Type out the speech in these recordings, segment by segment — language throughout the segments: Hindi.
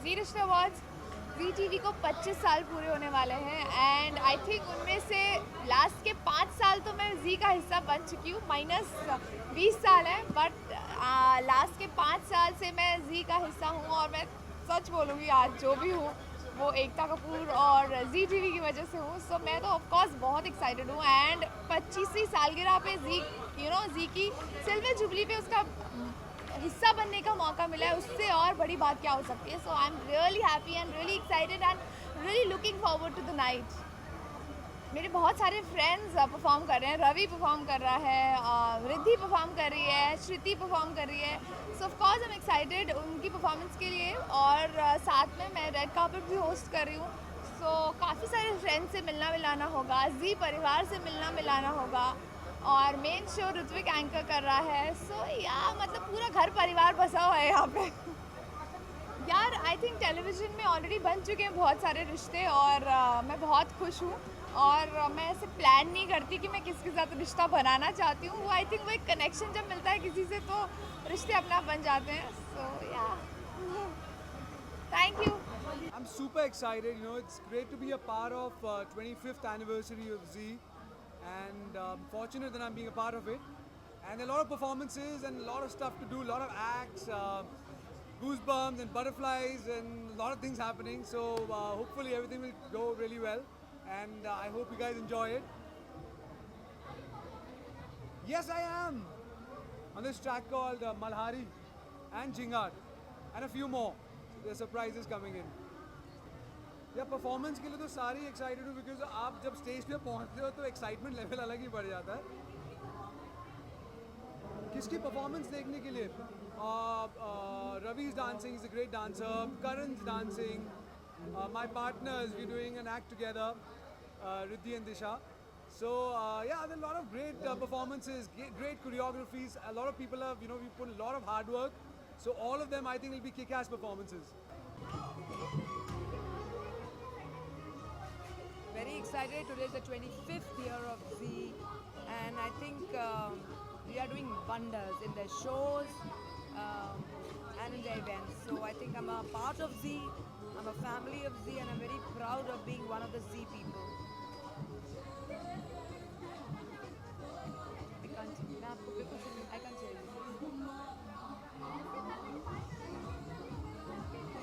जी रिश्ते अवार्ड्स जी टीवी को 25 साल पूरे होने वाले हैं एंड आई थिंक उनमें से लास्ट के 5 साल तो मैं जी का हिस्सा बन चुकी हूँ, माइनस 20 साल है, बट लास्ट के 5 साल से मैं जी का हिस्सा हूँ और मैं सच बोलूँगी आज जो भी हूँ वो एकता कपूर और जी टीवी की वजह से हूँ। सो मैं तो ऑफकोर्स बहुत एक्साइटेड हूँ एंड 25वीं सालगिरह पे जी जी की सिल्वर जुबली पे उसका हिस्सा बनने का मौका मिला है, उससे और बड़ी बात क्या हो सकती है। So I am really happy and really excited and really looking forward to the night. मेरे बहुत सारे फ्रेंड्स परफॉर्म कर रहे हैं, रवि परफॉर्म कर रहा है, रिद्धि परफॉर्म कर रही है, श्रुति परफॉर्म कर रही है। सो of course I am excited उनकी परफॉर्मेंस के लिए और साथ में मैं रेड कार्पेट भी होस्ट कर रही हूँ। सो काफ़ी सारे फ्रेंड्स से मिलना मिलाना होगा, जी परिवार से मिलना मिलाना होगा और मेन शो ऋत्विक एंकर कर रहा है। सो या मतलब पूरा घर परिवार बसा हुआ है यहाँ पे। यार आई थिंक टेलीविज़न में ऑलरेडी बन चुके हैं बहुत सारे रिश्ते और मैं बहुत खुश हूँ और मैं ऐसे प्लान नहीं करती कि मैं किसके साथ रिश्ता बनाना चाहती हूँ। वो आई थिंक वो एक कनेक्शन जब मिलता है किसी से तो रिश्ते अपना बन जाते हैं। सो या thank you. I'm super excited. It's great to be a part of 25th anniversary of Z, and fortunate that I'm being a part of it. And a lot of performances and a lot of stuff to do, a lot of acts, goosebumps and butterflies, and a lot of things happening. So hopefully everything will go really well, and I hope you guys enjoy it. Yes, I am on this track called Malhari and Jingat, and a few more. There's surprises coming in. या परफॉर्मेंस के लिए तो सारे एक्साइटेड हूँ बिकॉज आप जब स्टेज पे पहुँचते हो तो एक्साइटमेंट लेवल अलग ही बढ़ जाता है। किसकी परफॉर्मेंस देखने के लिए? Ravi is dancing, is a great dancer, Karan is dancing, my partners we doing an act together, Riddhi and Disha. So yeah, there are a lot of great performances, great choreographies. A lot of people have, we put a lot of hard work. So all of them, I think, will be kick-ass performances. Very excited. Today is the 25th year of Z, and I think we are doing wonders in their shows and in their events. So I think I'm a part of Z, I'm a family of Z, and I'm very proud of being one of the Z people. I can't tell you.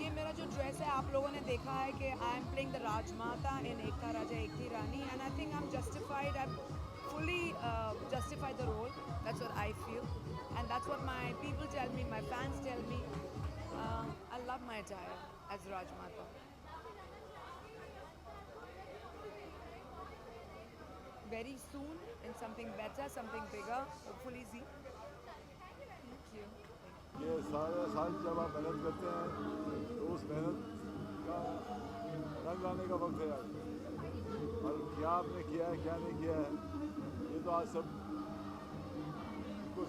ये मेरा जो ड्रेस है आप लोगों ने देखा है कि I am playing the Rajmata in एकता राजा एकती रानी, and I think I am justified, I fully justify the role. That's what I feel, and that's what my people tell me, my fans tell me. I love my attire as Rajmata. Very soon in something better, something bigger, hopefully Z. Thank you. ये सारा साल जब आप मेहनत करते हैं तो उस मेहनत का रंग आने का वक्त है आज। और क्या आपने किया है क्या नहीं किया है ये तो आज सबके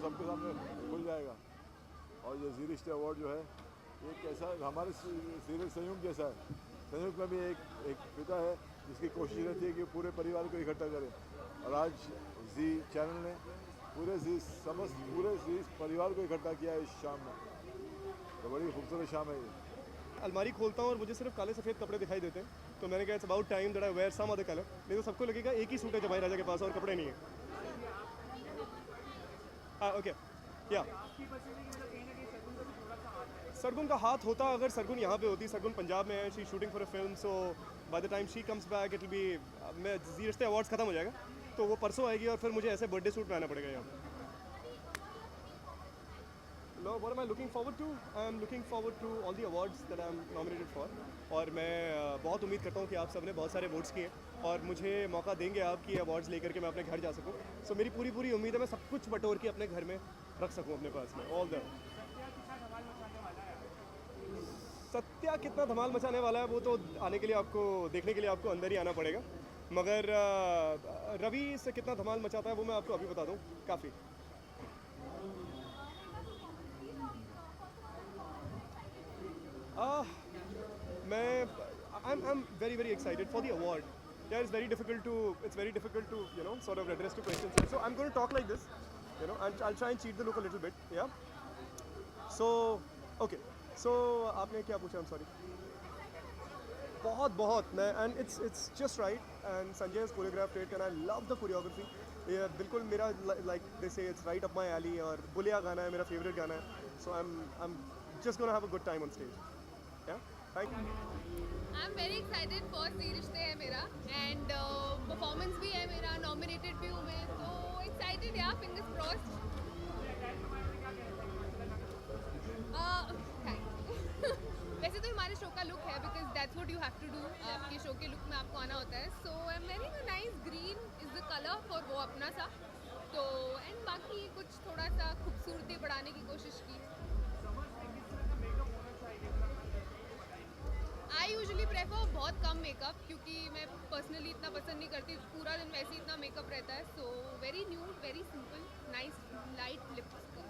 सामने खुल जाएगा। और ये जी रिश्ते अवार्ड जो है ये कैसा हमारे सीरियल संयुक्त जैसा है। संयुक्त में भी एक पिता है जिसकी कोशिश रहती है कि पूरे परिवार को इकट्ठा करें, और आज जी चैनल ने पूरे जी परिवार को इकट्ठा किया है इस शाम में। तो बड़ी खूबसूरत शाम है ये। अलमारी खोलता हूँ और मुझे सिर्फ काले सफ़ेद कपड़े दिखाई देते हैं, तो मैंने कहा it's about time that I wear some other colour. नहीं तो सबको लगेगा एक ही सूट है जमाई राजा के पास और कपड़े नहीं है। हाँ ओके या सरगुन का हाथ होता अगर सरगुन यहाँ पे होती। सरगुन पंजाब में है, she shooting for a film, so by the time she comes back it will be मैं जी रिश्ते अवार्ड्स खत्म हो जाएगा तो वो परसों आएगी और फिर मुझे ऐसे बर्थडे सूट पहनना पड़ेगा यहाँ। What am I looking forward to? I am looking forward to all the awards that I am nominated for. और मैं बहुत उम्मीद करता हूँ कि आप सब ने बहुत सारे वोट्स किए और मुझे मौका देंगे आप कि अवार्ड्स लेकर के मैं अपने घर जा सकूँ। सो मेरी पूरी उम्मीद है मैं सब कुछ बटोर के अपने घर में रख सकूँ अपने पास में। ऑल द सत्या कितना धमाल मचाने वाला है वो तो आने के लिए आपको देखने के लिए आपको अंदर ही आना पड़ेगा, मगर रवि से कितना धमाल मचाता है वो मैं आपको अभी बता दूँ। काफ़ी मैं I'm very excited for the award. Yeah, it's very difficult to sort of address two questions here. So I'm going to talk like this, and I'll try and cheat the look a little bit. Yeah. So okay. So आपने क्या पूछा? I'm sorry. बहुत बहुत मैं and it's just right and Sanjay has choreographed it and I love the choreography. ये बिल्कुल मेरा like they say it's right up my alley और बुलिया गाना है मेरा फेवरेट गाना है। So I am just gonna have a good time on stage. Yeah thank you. I am very excited for सी रिश्ते है मेरा एंड परफॉर्मेंस भी है मेरा, नॉमिनेटेड भी हूँ मैं, तो एक्साइटेड या फिंगर्स क्रॉस्ड। वैसे तो हमारे शो का लुक है because that's what you have to do, आपके शो के लुक में आपको आना होता है। So I am very nice, green is the colour for वो अपना सा, तो एंड बाकी कुछ थोड़ा सा खूबसूरती बढ़ाने की कोशिश की। आई यूजुअली प्रेफर बहुत कम मेकअप क्योंकि मैं पर्सनली इतना पसंद नहीं करती, पूरा दिन वैसे ही इतना मेकअप रहता है। So very nude, very simple, nice light lipstick.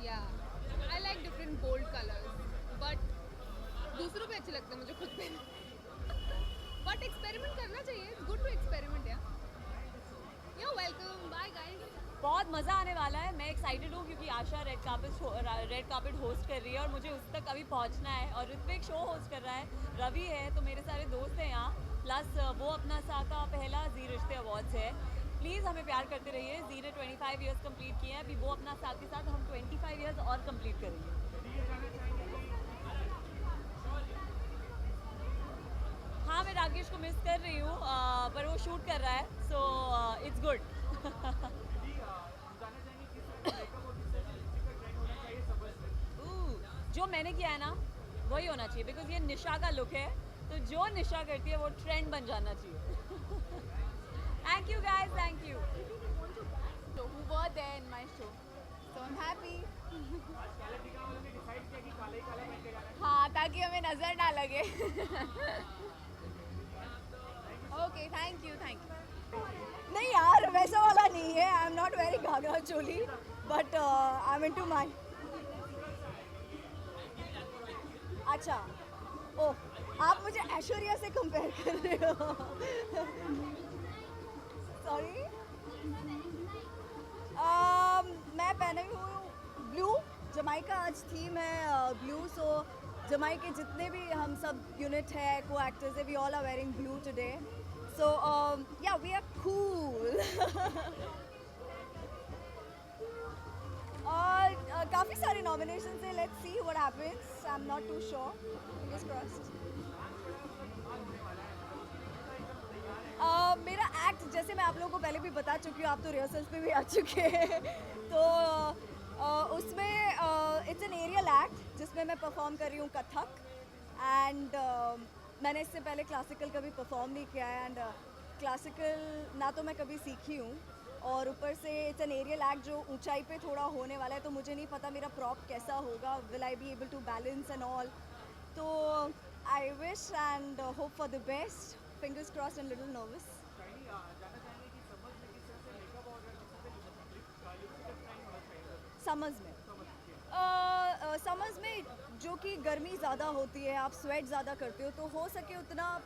Yeah I like different bold colours but दूसरों पे अच्छे लगते हैं मुझे खुद पे बट एक्सपेरिमेंट करना चाहिए, इट्स गुड टू एक्सपेरिमेंट। या यू वेलकम, बाय गाइस। बहुत मज़ा आने वाला है। मैं एक्साइटेड हूँ क्योंकि आशा रेड कार्पेट होस्ट कर रही है और मुझे उस तक अभी पहुँचना है, और ऋत्विक शो होस्ट कर रहा है, रवि है, तो मेरे सारे दोस्त हैं यहाँ, प्लस वो अपना सा का पहला जी रिश्ते अवार्ड्स है। प्लीज़ हमें प्यार करते रहिए। जी ने 25 ईयर्स कंप्लीट किए हैं, अभी वो अपना साथ के साथ हम 25 ईयर्स और कंप्लीट करेंगे। हाँ, मैं राकेश को मिस कर रही हूँ, पर वो शूट कर रहा है, सो इट्स गुड। जो मैंने किया है ना वही होना चाहिए, बिकॉज ये निशा का लुक है, तो जो निशा करती है वो ट्रेंड बन जाना चाहिए। Thank you guys, thank you. who were there in my show, so I'm happy. हाँ, ताकि हमें नजर ना लगे। Okay, thank you. नहीं यार, वैसा वाला नहीं है। I am not very ghagra choli, but I am into my. अच्छा, ओह, आप मुझे ऐश्वर्या से कंपेयर कर रहे हो। सॉरी। मैं पहने हूँ ब्लू, जमाइका आज थीम है ब्लू, सो जमाइके जितने भी हम सब यूनिट है, को एक्टर्स है, we all are wearing blue today, so yeah we are cool. और काफ़ी सारे नॉमिनेशंस हैं, let's see what happens, I am not too sure, fingers crossed. मेरा एक्ट, जैसे मैं आप लोगों को पहले भी बता चुकी हूँ, आप तो रिहर्सल्स पे भी आ चुके हैं, तो उसमें इट्स एन एरियल एक्ट जिसमें मैं परफॉर्म कर रही हूँ कथक, एंड मैंने इससे पहले क्लासिकल कभी परफॉर्म नहीं किया है, एंड क्लासिकल ना तो मैं कभी सीखी हूँ, और ऊपर से इट्स एन एरियल एक्ट जो ऊंचाई पे थोड़ा होने वाला है, तो मुझे नहीं पता मेरा प्रॉप कैसा होगा, will I be able to balance and all, तो I wish and hope for the best, fingers crossed and little nervous. Summers में जो कि गर्मी ज़्यादा होती है, आप स्वेट ज़्यादा करते हो, तो हो सके उतना आप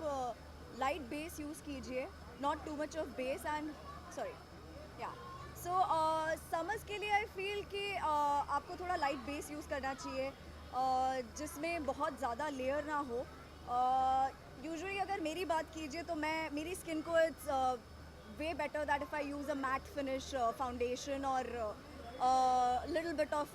लाइट बेस यूज़ कीजिए, not too much of base, and sorry या सो समर्स के लिए आई फील कि आपको थोड़ा लाइट बेस यूज़ करना चाहिए, जिसमें बहुत ज़्यादा लेयर ना हो। यूजुअली अगर मेरी बात कीजिए तो मेरी स्किन को it's way better that if I use a matte finish foundation और little bit of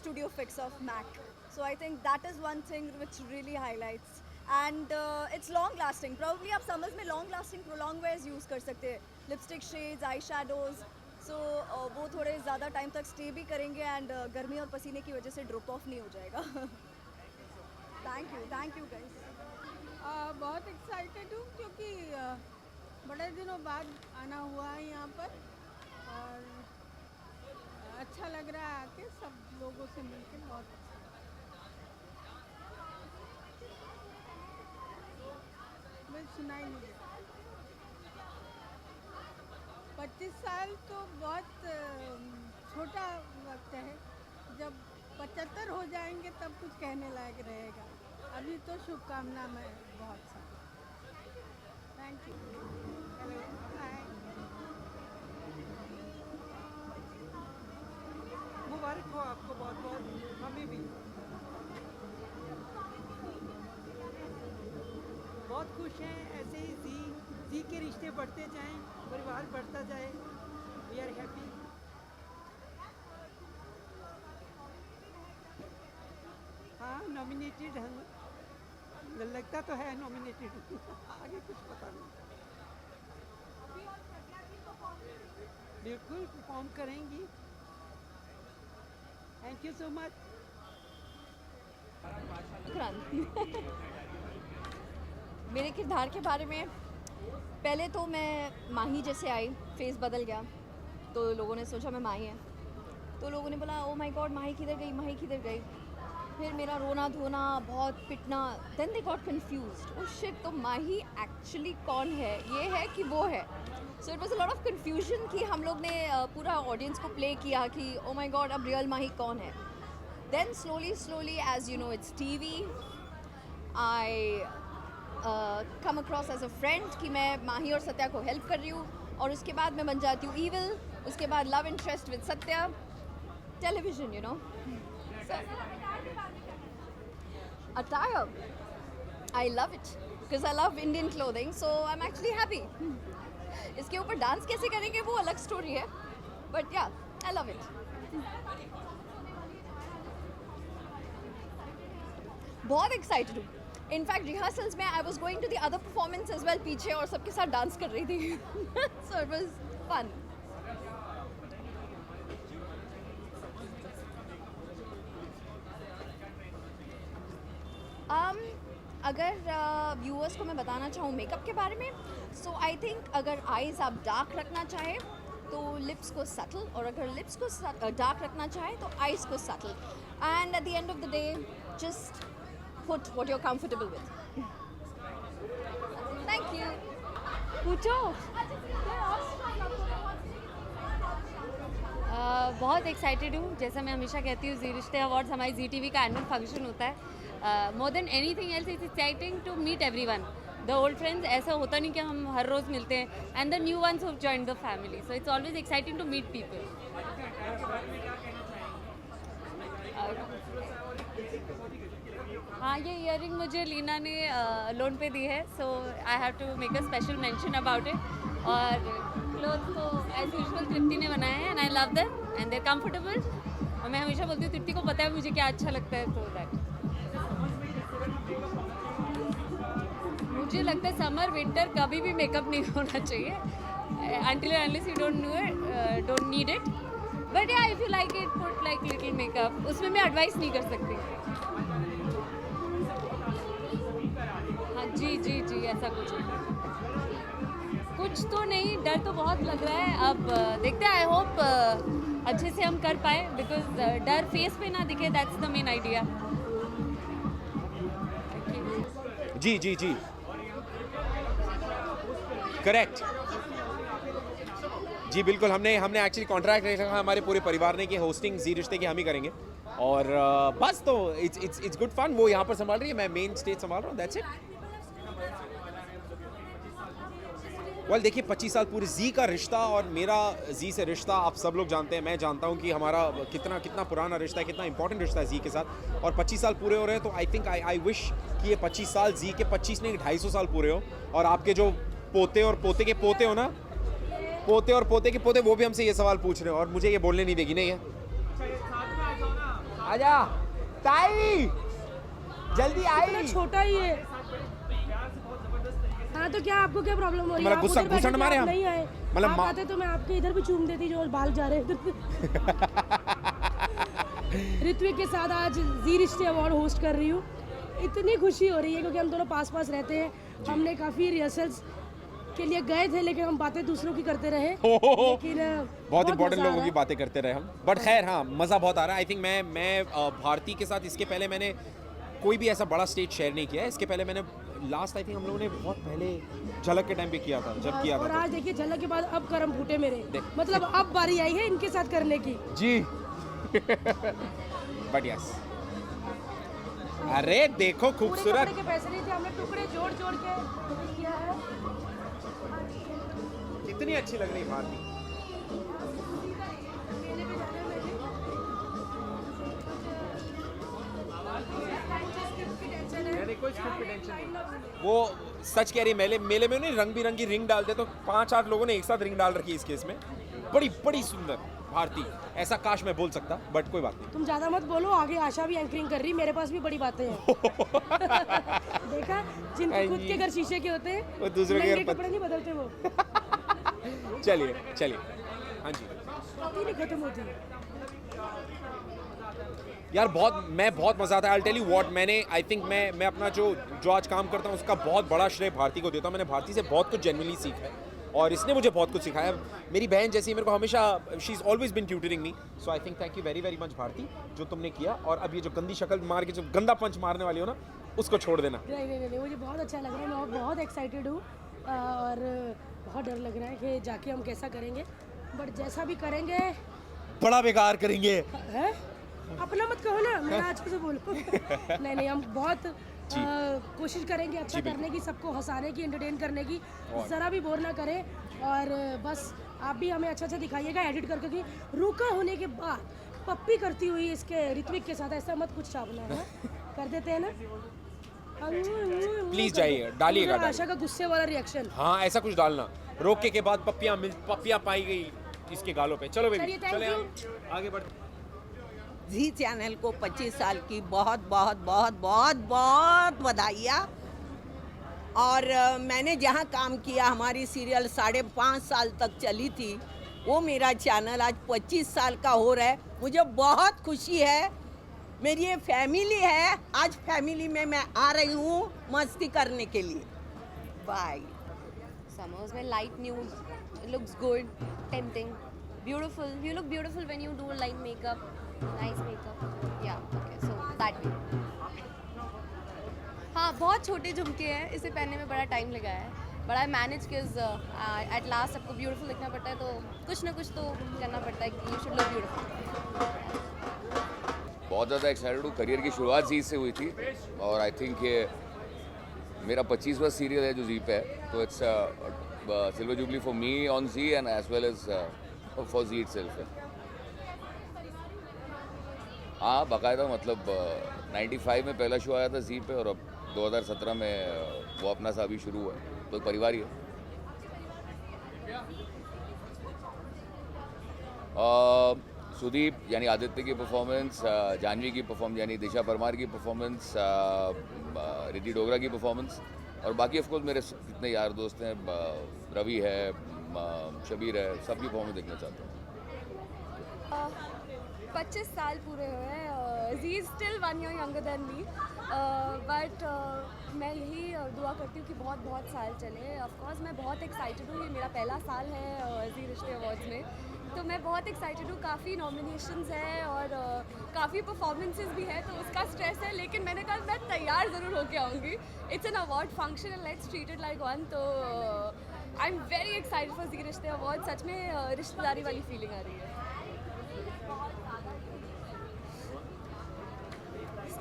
studio fix of MAC, so I think that is one thing which really highlights, and it's long lasting, probably आप summers में long lasting prolong wears use कर सकते हैं, lipstick shades, eye shadows, so वो थोड़े ज़्यादा टाइम तक stay भी करेंगे, and गर्मी और पसीने की वजह से drop off नहीं हो जाएगा। thank you guys। बहुत एक्साइटेड हूँ क्योंकि बड़े दिनों बाद आना हुआ है यहाँ पर, और अच्छा लग रहा है आके सब लोगों से मिलकर, बहुत अच्छा। मैं सुनाई नहीं देता। 25 साल तो बहुत छोटा वक्त है, जब 75 हो जाएंगे तब कुछ कहने लायक रहेगा, अभी तो शुभकामना मैं बहुत सारी। Thank you. हेलो, हाय। मुबारक हो आपको बहुत बहुत, हमें भी। खुश हैं, ऐसे ही जी के रिश्ते बढ़ते जाएं, परिवार बढ़ता जाए। We are happy. हाँ, नॉमिनेटेड हैं, लगता तो है नॉमिनेटेड। आगे कुछ पता नहीं। बिल्कुल परफॉर्म करेंगी। Thank you so much. मेरे किरदार के बारे में पहले तो मैं माही जैसे आई, फेस बदल गया, तो लोगों ने सोचा मैं माही है, तो लोगों ने बोला ओ माय गॉड माही किधर गई, माही किधर गई। फिर मेरा रोना धोना, बहुत पिटना, then they got confused, oh shit, तो माही एक्चुअली कौन है, ये है कि वो है। So it was a lot of confusion कि हम लोग ने पूरा ऑडियंस को प्ले किया कि ओ माय गॉड अब रियल माही कौन है। Then slowly as you know it's TV, I come across as a friend कि मैं माही और सत्या को हेल्प कर रही हूँ, और उसके बाद मैं बन जाती हूँ ईविल, उसके बाद love interest with Satya, television, you know. Attire, I love it because I love Indian clothing, so I'm actually happy. इसके ऊपर डांस कैसे करेंगे वो अलग स्टोरी है, but yeah, I love it. बहुत excited हूँ. In fact, rehearsals में I was going to the other performance as well पीछे, और सबके साथ डांस कर रही थी. So it was fun. अगर व्यूअर्स को मैं बताना चाहूँ मेकअप के बारे में, सो आई थिंक अगर आईज आप डार्क रखना चाहें तो लिप्स को सटल, और अगर लिप्स को डार्क रखना चाहें तो आईज को subtle, and at the end of the day just put what you are comfortable with. Thank you. पूछो। बहुत एक्साइटेड हूँ, जैसा मैं हमेशा कहती हूँ, जी रिश्ते अवार्ड्स हमारी जी टीवी का एनुअल फंक्शन होता है। More than anything else it's exciting to meet everyone, the old friends. ऐसा होता नहीं कि हम हर रोज़ मिलते हैं, and the new ones who join the family, so it's always exciting to meet people. हाँ, ये ईयरिंग मुझे लीना ने लोन पे दी है, so I have to make a special mention about it. और क्लोथ तो एज यूजुअल तृप्ति ने बनाए हैं, and I love them and they are comfortable. और मैं हमेशा बोलती हूँ तृप्ति को पता है मुझे क्या अच्छा लगता है, तो दैट मुझे लगता है समर विंटर कभी भी मेकअप नहीं होना चाहिए, until and unless you don't need it, but yeah, if you like it, put like little makeup. उसमें मैं एडवाइस नहीं कर सकती। हाँ जी, ऐसा कुछ तो नहीं, डर तो बहुत लग रहा है। अब देखते हैं, आई होप अच्छे से हम कर पाए, बिकॉज डर फेस पे ना दिखे, दैट्स द मेन आइडिया। जी करेक्ट जी, बिल्कुल। हमने एक्चुअली कॉन्ट्रैक्ट रखा हमारे पूरे परिवार ने कि होस्टिंग जी रिश्ते की हम ही करेंगे, और बस तो इट्स गुड फन। वो यहाँ पर संभाल रही है, मैं मेन स्टेज संभाल रहा हूँ, दैट्स इट। वेल देखिए, 25 साल पूरे जी का रिश्ता और मेरा जी से रिश्ता आप सब लोग जानते हैं, मैं जानता हूँ कि हमारा कितना पुराना रिश्ता है, कितना इंपॉर्टेंट रिश्ता है जी के साथ। और 25 साल पूरे हो रहे हैं, तो आई थिंक आई विश कि ये 25 साल जी के 25 नहीं 250 साल पूरे हो, और आपके जो पोते और पोते के पोते हो ना, पोते और पोते के पोते, वो भी हमसे ये सवाल पूछ रहे हो, और मुझे ये बोलने नहीं देगी। नहीं है, आजा ताई, जल्दी आई। छोटा ही है। हाँ, तो क्या आपको क्या प्रॉब्लम हो रही है? मतलब गुस्सा घुसण मारे हम, नहीं आए, मतलब आप आते तो मैं आपके इधर भी चूम देती जो बाल जा रहे हैं। ऋत्विक के साथ आज जी रिश्ते अवार्ड होस्ट कर रही हूँ, इतनी खुशी हो रही है क्योंकि हम दोनों पास रहते हैं। हमने काफ़ी रिहर्सल्स के लिए गए थे, लेकिन हम बातें दूसरों की करते रहे, लेकिन बहुत इंपॉर्टेंट लोगों की बातें करते रहे हम, बट खैर हाँ, मज़ा बहुत आ रहा है। आई थिंक मैं भारती के साथ इसके पहले मैंने कोई भी ऐसा बड़ा स्टेज शेयर नहीं किया है। इसके पहले मैंने लास्ट आई थिंक हम लोगों ने बहुत पहले झलक के टाइम पे किया था, जब किया था। और आज देखिए झलक के बाद अब करम फूटे मेरे, मतलब अब बारी आई है इनके साथ करने की। जी बट यस, अरे देखो खूबसूरत के पैसे नहीं थे, हमने टुकड़े जोड़ के किया है। कितनी अच्छी लग रही है भारती। कोई स्क्रिप्ट पे टेंशन नहीं। वो सच कह रही है, मेले में नहीं रंग बिरंगी रिंग डालते तो 5-8 लोगों ने एक साथ रिंग डाल रखी है इस केस में। बड़ी बड़ी सुंदर भारती, ऐसा काश मैं बोल सकता, बट कोई बात नहीं। तुम ज़्यादा मत बोलो, आगे आशा भी एंकरिंग कर रही, मेरे पास भी बड़ी बातें हैं। देखा, जिनके खुद के घर शीशे के होते हैं वो दूसरे के घर कपड़े नहीं बदलते वो। चलिए हाँ जी कभी नहीं खत्म होती। यार बहुत मज़ा आता है। आई टेल यू व्हाट, मैंने आई थिंक मैं अपना जो आज काम करता हूँ उसका बहुत बड़ा श्रेय भारती को देता हूँ। मैंने भारती से बहुत कुछ जेन्युइनली सीखा है और इसने मुझे बहुत कुछ सिखाया। मेरी बहन जैसी मेरे को हमेशा, she is always been tutoring me, so I think thank you very very much Bharti, जो तुमने किया। और अब ये जो गंदी शक्ल मार के जो गंदा पंच मारने वाली हो ना, उसको छोड़ देना। नहीं, मुझे बहुत अच्छा लग रहा है, मैं बहुत एक्साइटेड हूँ और बहुत डर लग रहा है कि जाके हम कैसा करेंगे, बट जैसा भी करेंगे बड़ा बेकार करेंगे। है? अपना मत कहो ना, मेरा अच्छे से बोलो। नहीं, हम बहुत कोशिश करेंगे अच्छा करने की, सबको हंसाने की, एंटरटेन करने की, ज़रा भी बोर ना करें। और बस आप भी हमें अच्छा दिखाइएगा एडिट करके कि रुका होने के बाद पप्पी करती हुई इसके ऋत्विक के साथ, ऐसा मत कुछ छापना है। कर देते हैं ना, प्लीज जाइए, डालिएगा आशा का गुस्से वाला रिएक्शन। हाँ ऐसा कुछ डालना, रोके के बाद पप्पियाँ पाई गई इसके गालों पे। चलो बेबी चले आगे बढ़। जी चैनल को 25 साल की बहुत बहुत बहुत बहुत बहुत बधाइयाँ। और मैंने जहाँ काम किया, हमारी सीरियल 5.5 साल तक चली थी, वो मेरा चैनल आज 25 साल का हो रहा है। मुझे बहुत खुशी है, मेरी ये फैमिली है, आज फैमिली में मैं आ रही हूँ मस्ती करने के लिए। बाय। Summers में light nude, it looks good, tempting, beautiful. You look beautiful when you do light makeup, nice makeup. Yeah, okay, so that way. हाँ, बहुत छोटे झुमके हैं, इसे पहनने में बड़ा टाइम लगा है, but I manage because at last सबको ब्यूटीफुल दिखना पड़ता है, तो कुछ ना कुछ तो करना पड़ता है कि यू शुड लुक ब्यूटीफुल। बहुत ज़्यादा एक्साइटेड हूँ। करियर की शुरुआत जी से हुई थी और आई थिंक ये मेरा 25वां सीरियल है जो जी पे है, तो it's silver jubilee for me on Zee and as well as for Zee itself है। हाँ बाकायदा, मतलब 95 में पहला शो आया था जी पे और अब 2017 में वो अपना सा अभी शुरू हुआ है, तो परिवार ही है। सुदीप यानी आदित्य की परफॉर्मेंस, जानवी की परफॉर्मेंस यानी दिशा परमार की परफॉर्मेंस, रिद्धि डोगरा की परफॉर्मेंस, और बाकी ऑफ कोर्स मेरे कितने यार दोस्त हैं, रवि है, शबीर है, सबकी परफॉर्मेंस देखना चाहता हूँ। 25 साल पूरे हुए हैं, जी is still 1 year younger than me, but मैं यही दुआ करती हूँ कि बहुत बहुत साल चले। ऑफ कोर्स मैं बहुत एक्साइटेड हूँ, ये मेरा पहला साल है जी रिश्ते अवार्ड्स में, तो मैं बहुत एक्साइटेड हूँ। काफ़ी नॉमिनेशंस हैं और काफ़ी परफॉर्मेंसेस भी है, तो उसका स्ट्रेस है, लेकिन मैंने कहा मैं तैयार ज़रूर होके आऊँगी। It's an award function and let's treat it like one, तो I am very excited for Zee Rishtey award. सच में रिश्तेदारी वाली फीलिंग आ रही है।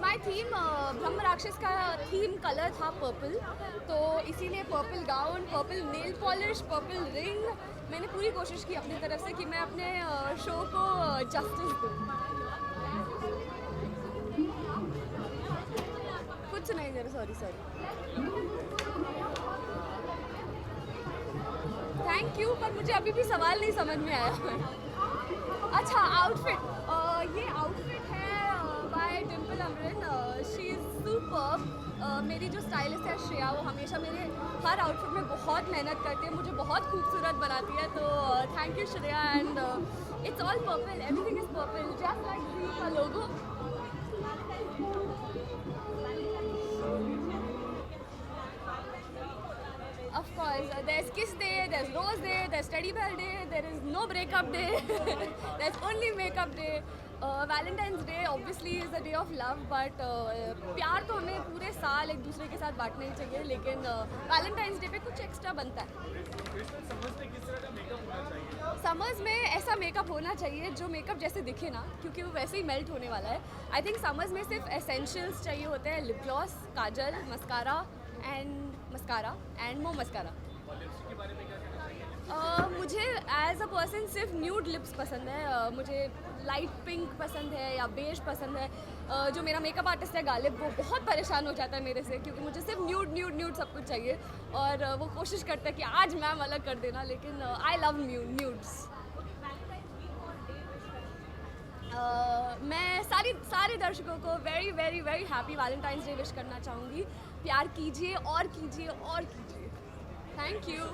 माई थीम ब्रह्म राक्षस का थीम कलर था पर्पल, तो इसीलिए purple gown, purple nail polish, purple ring. मैंने पूरी कोशिश की अपनी तरफ से कि मैं अपने शो को जस्टिस दूँ। कुछ नहीं जरा, सॉरी थैंक यू, पर मुझे अभी भी सवाल नहीं समझ में आया। अच्छा, आउटफिट, ये आउटफिट है by Dimple Amrin, she is superb. मेरी जो स्टाइलिस्ट है श्रेया, वो हमेशा मेरे हर आउटफिट में बहुत मेहनत करती है, मुझे बहुत खूबसूरत बनाती है, तो thank you Shreya. And it's all purple, everything is purple, just like Zee का logo. Of course, there's kiss day, there's rose day, there's teddy bear day, there is no breakup day, there's only makeup day. Valentine's Day obviously is a day of love, but प्यार तो हमें पूरे साल एक दूसरे के साथ बांटना ही चाहिए, लेकिन Valentine's Day पे कुछ एक्स्ट्रा बनता है। समर्स में ऐसा मेकअप होना चाहिए जो मेकअप जैसे दिखे ना, क्योंकि वो वैसे ही मेल्ट होने वाला है। आई थिंक समर्स में सिर्फ एसेंशियल्स चाहिए होते हैं, lip gloss, Kajal, mascara and मो मस्कारा। मुझे एज अ पर्सन सिर्फ न्यूड लिप्स पसंद है, मुझे लाइट पिंक पसंद है या बेज पसंद है। जो मेरा मेकअप आर्टिस्ट है गालिब, वो बहुत परेशान हो जाता है मेरे से, क्योंकि मुझे सिर्फ न्यूड सब कुछ चाहिए, और वो कोशिश करता है कि आज मैम अलग कर देना, लेकिन आई लव न्यूड्स। मैं सारे दर्शकों को very very very happy Valentine's day wish करना चाहूँगी। प्यार कीजिए और कीजिए और कीजिए। Thank you.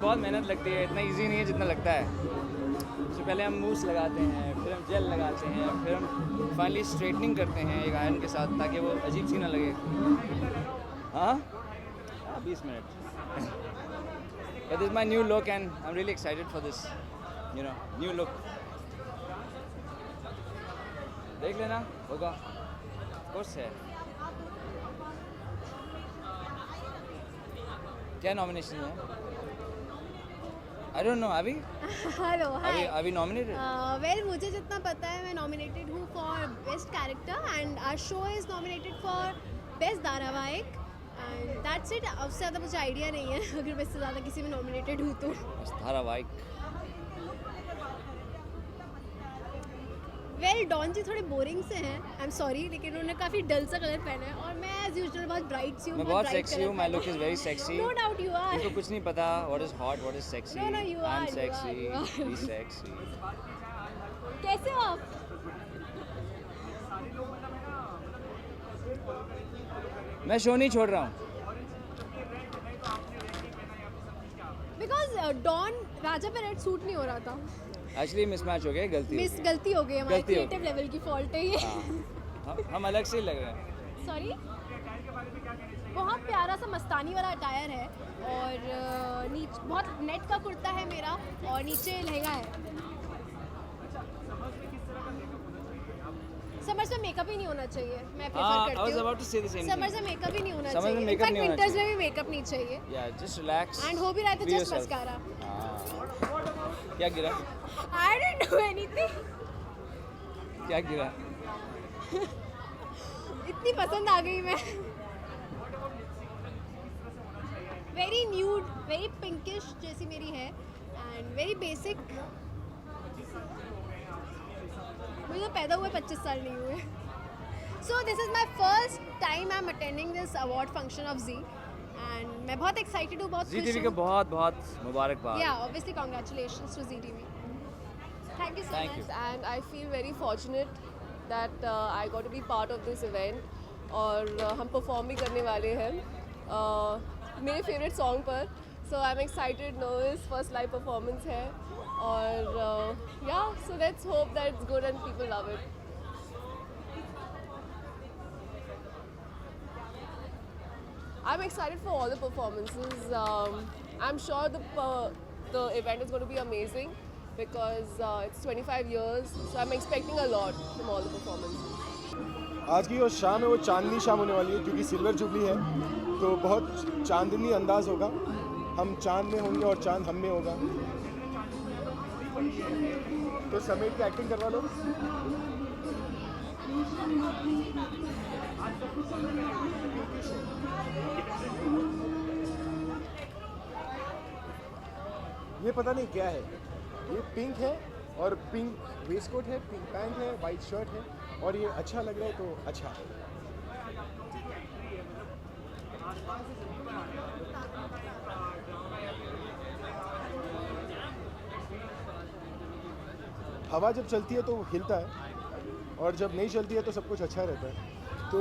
बहुत मेहनत लगती है, इतना इजी नहीं है जितना लगता है। सबसे पहले हम मूस लगाते हैं, फिर हम जेल लगाते हैं, फिर हम फाइनली स्ट्रेटनिंग करते हैं एक आयरन के साथ, ताकि वो अजीब सी ना लगे। हाँ 20 minute. But this is my new look and I'm really excited for this, new look. देख लेना, होगा, of course है। क्या नॉमिनेशन है? I don't know, अभी? Hello, hi. Are we nominated? Well मुझे जितना पता है मैं नॉमिनेटेड हूँ for best character and our show is nominated for best dharavahik and that's it. उससे ज़्यादा मुझे आइडिया नहीं है अगर मैं इससे ज़्यादा किसी में नॉमिनेटेड हूँ तो। धारावाहिक। वेल डॉन जी थोड़े बोरिंग से हैं, आई एम सॉरी, लेकिन उन्होंने काफ़ी डल सा कलर पहना है और मैं एज यूजुअल बहुत ब्राइट सी हूँ। मैं बहुत सेक्सी हूँ, my look is very sexy. No doubt you are. इनको कुछ नहीं पता what is hot, what is sexy. No, you I am are, sexy, you are. Be sexy. कैसे हो आप? मैं शो नहीं छोड़ रहा हूँ। बिकॉज डॉन राजा पे रेड सूट नहीं हो रहा था। एक्चुअली मिसमैच हो गया, गलती हो गई, हमारे क्रिएटिव लेवल की फॉल्ट है ये। हम अलग से ही लग रहे हैं। सॉरी। बहुत प्यारा सा मस्तानी वाला अटायर है और नीचे बहुत नेट का कुर्ता है मेरा और नीचे लहंगा है। समर्स में मेकअप ही नहीं होना चाहिए, मैं प्रेफर करती हूँ। I was about to say the same thing. Summers में मेकअप ही नहीं होना Summers में चाहिए। makeup इनफैक्ट नहीं होना विंटर्स में भी मेकअप नहीं चाहिए। Yeah, just relax. एंड हो भी रहा है तो Be जस्ट yourself. मस्कारा। क्या गिरा? I didn't do anything. क्या गिरा? इतनी पसंद आ गई मैं। वेरी न्यूड, वेरी पिंकिश जैसी मेरी है एंड वेरी बेसिक। मुझे तो पैदा हुए 25 साल नहीं हुए। So this is my first time I am attending this award function of Zee and मैं बहुत एक्साइटेड हूँ, बहुत जी टीवी को बहुत बहुत मुबारकबाद। या obviously congratulations to Zee TV. Thank you so Thank मच। and I feel very fortunate that I got to be part of this event और हम परफॉर्म भी करने वाले हैं मेरे फेवरेट सॉन्ग पर। So I am excited, nervous, first live performance है और या so let's hope that it's good and people love it. I'm excited for all the performances. I'm sure the event is going to be amazing because it's 25 years, so I'm expecting a lot from all the performances. आज की जो शाम है वो चांदनी शाम होने वाली है क्योंकि सिल्वर जुबली है, तो बहुत चांदनी अंदाज होगा। हम चांद में होंगे और चांद हम में होगा। तो समीर की एक्टिंग करवा लो। ये पता नहीं क्या है, ये पिंक है और पिंक वेस्टकोट है, पिंक पैंट है, वाइट शर्ट है और ये अच्छा लग रहा है तो अच्छा है। हवा जब चलती है तो वो हिलता है और जब नहीं चलती है तो सब कुछ अच्छा रहता है। तो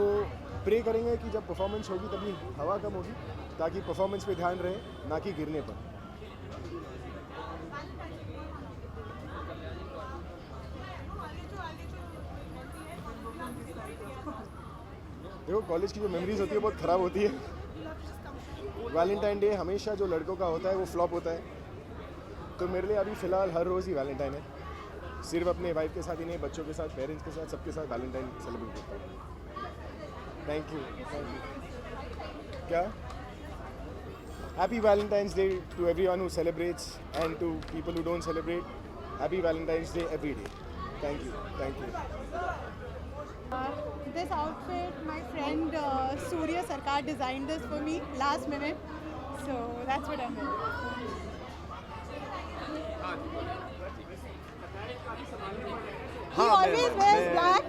प्रे करेंगे कि जब परफॉर्मेंस होगी तभी हवा कम होगी ताकि परफॉर्मेंस पे ध्यान रहे, ना कि गिरने पर। देखो कॉलेज की जो मेमोरीज होती है बहुत ख़राब होती है। वैलेंटाइन डे हमेशा जो लड़कों का होता है वो फ्लॉप होता है, तो मेरे लिए अभी फ़िलहाल हर रोज़ ही वैलेंटाइन है। सिर्फ अपने वाइफ के साथ ही नहीं, बच्चों के साथ, पेरेंट्स के साथ, सबके साथ वैलेंटाइन सेलिब्रेट करता हूँ। Thank you. क्या? Happy Valentine's day to everyone who celebrates and to people who don't celebrate. Happy Valentine's day every day. Thank you. This outfit, my friend Surya Sarkar designed this for me last minute, so that's what I'm wearing. He always wears black,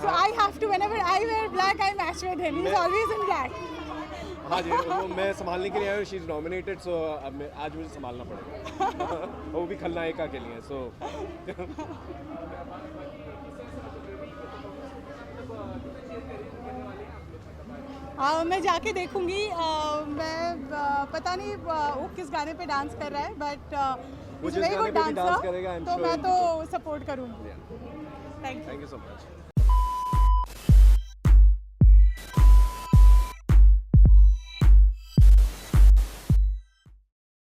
So I have to, whenever I wear black, I match with him. He's always in black. हाँ जी, वो मैं संभालने के लिए आया हूँ. शी इज़ नॉमिनेटेड, सो अब आज मुझे संभालना पड़ेगा. वो भी खलनायिका के लिए, सो मैं जाके देखूंगी. मैं पता नहीं वो किस गाने पे डांस कर रहा है, बट वो जिस गाने पे भी डांस करेगा, I'm तो sure मैं तो सपोर्ट करूंगी. Thank you so much.